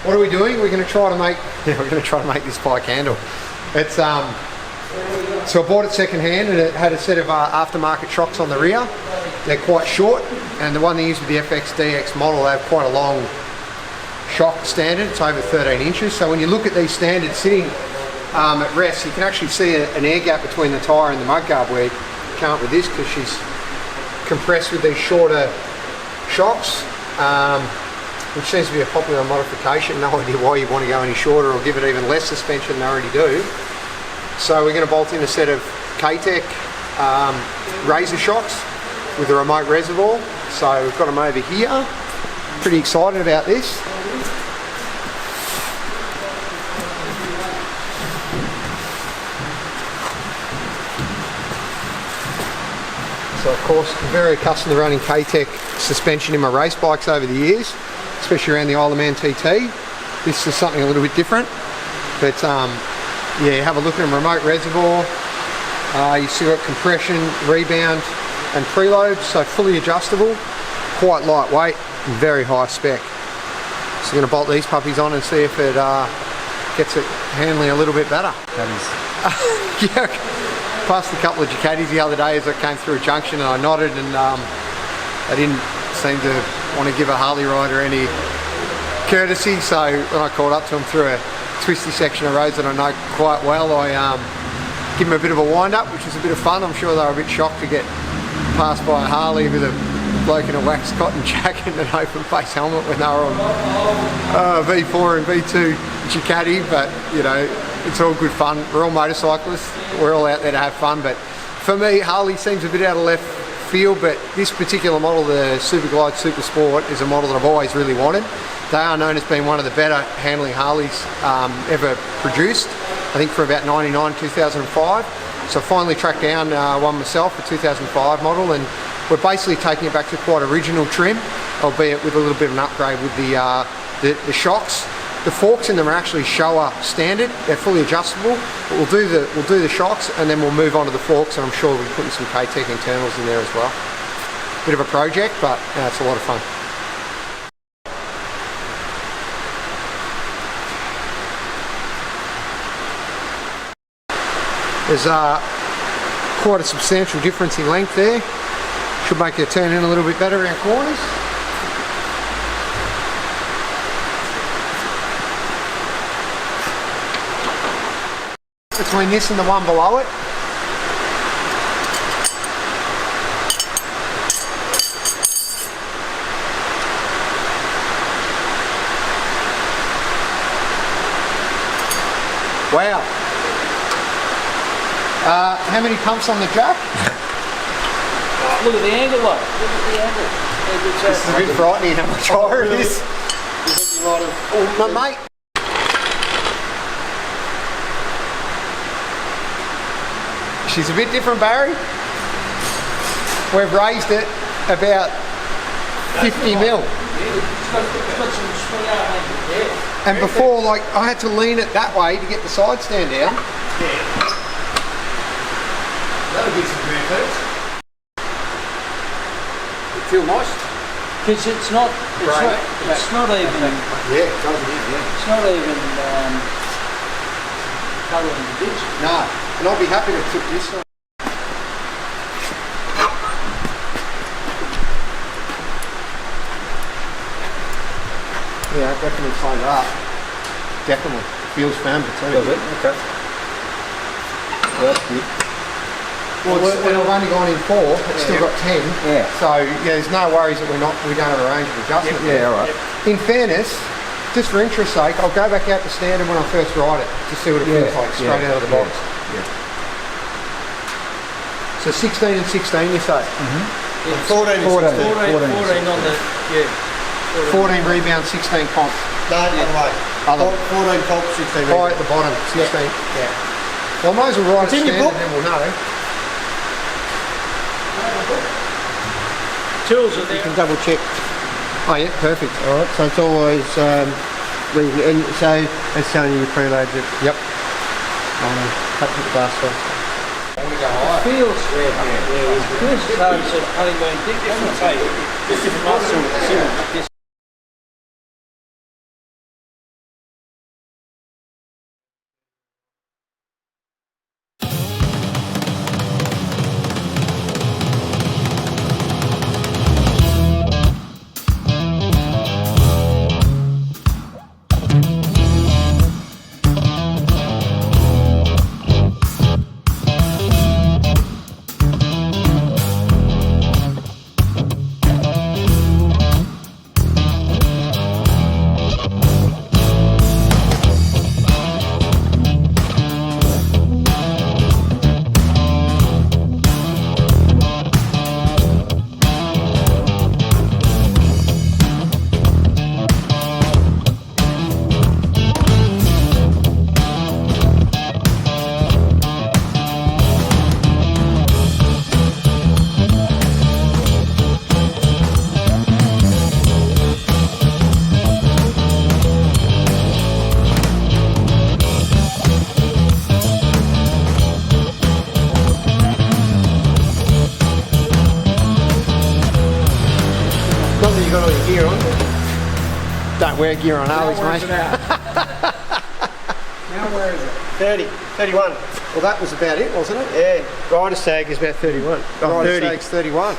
What are we doing? We're going to try to make this bike handle. It's so I bought it second hand, and it had a set of aftermarket shocks on the rear. They're quite short, and the one they use with the FX-DX model, they have quite a long shock standard. It's over 13 inches. So when you look at these standards sitting at rest, you can actually see an air gap between the tyre and the mudguard, where you can't with this because she's compressed with these shorter shocks. Which seems to be a popular modification. No idea why you want to go any shorter or give it even less suspension than they already do. So we're going to bolt in a set of Ktech Razor Shocks with a remote reservoir. So we've got them over here. Pretty excited about this. So of course, I'm very accustomed to running Ktech suspension in my race bikes over the years, especially around the Isle of Man TT. This is something a little bit different, but yeah, have a look at them. Remote reservoir, you see got compression, rebound and preload, so fully adjustable, quite lightweight and very high spec. So we're going to bolt these puppies on and see if it gets it handling a little bit better. Yeah, passed a couple of Ducatis the other day as I came through a junction, and I nodded, and I didn't seem to want to give a Harley rider any courtesy, so when I called up to him through a twisty section of roads that I know quite well, I give him a bit of a wind up, which was a bit of fun. I'm sure they were a bit shocked to get passed by a Harley with a bloke in a waxed cotton jacket and an open face helmet when they were on V4 and V2 Ducati, but you know, it's all good fun. We're all motorcyclists, we're all out there to have fun, but for me, Harley seems a bit out of left field, but this particular model, the Super Glide Super Sport, is a model that I've always really wanted. They are known as being one of the better handling Harleys ever produced, I think for about 99, 2005. So I finally tracked down one myself, a 2005 model, and we're basically taking it back to quite original trim, albeit with a little bit of an upgrade with the shocks. The forks in them are actually Showa standard. They're fully adjustable. But we'll do the shocks, and then we'll move on to the forks, and I'm sure we'll be putting some Ktech internals in there as well. Bit of a project, but it's a lot of fun. There's quite a substantial difference in length there. Should make it turn in a little bit better around corners. Between this and the one below it. Wow. How many pumps on the jack? Look at the angle, though. Look at the angle. This is a bit frightening how much higher it is. You think you might have... Oh, my mate. She's a bit different, Barry. We've raised it about 50 mil. And before, like, I had to lean it that way to get the side stand down. That'll be some grand hurts. It feel nice. Because it's not even... Yeah, it does, yeah. It's not even colouring the ditch. No. And I'll be happy to tip this one. Yeah, definitely clean it up. Definitely. It feels firmer too. Does it? Okay. Well, that's good. Well, when I've only gone in 4, it's still got 10. Yeah. So yeah, there's no worries that we don't have a range of adjustment. Yeah, all right. In fairness, just for interest's sake, I'll go back out to standard when I first ride it to see what it feels like straight out of the box. Yeah. So 16 and 16, you say? Mm-hmm. Yeah, 14 and 14 on the 14 rebound, 16 comp. No, other way. 14 comp, 16 High at the bottom, 16. Yeah. Well, I might as well ride it standard, then we'll know. Tools are there. You can double check. Oh yeah, perfect. Alright, so it's always and so it's telling you preloads it. Yep. Cut the glass off. Feels feels so honeymoon dick. This is muscle. Not that you got all your gear on. Don't wear gear on Harleys, Now where's mate. it at? Now where is it? 30, 31. Well, that was about it, wasn't it? Yeah, rider sag is about 31. Oh, Rider 30. Sag's 31.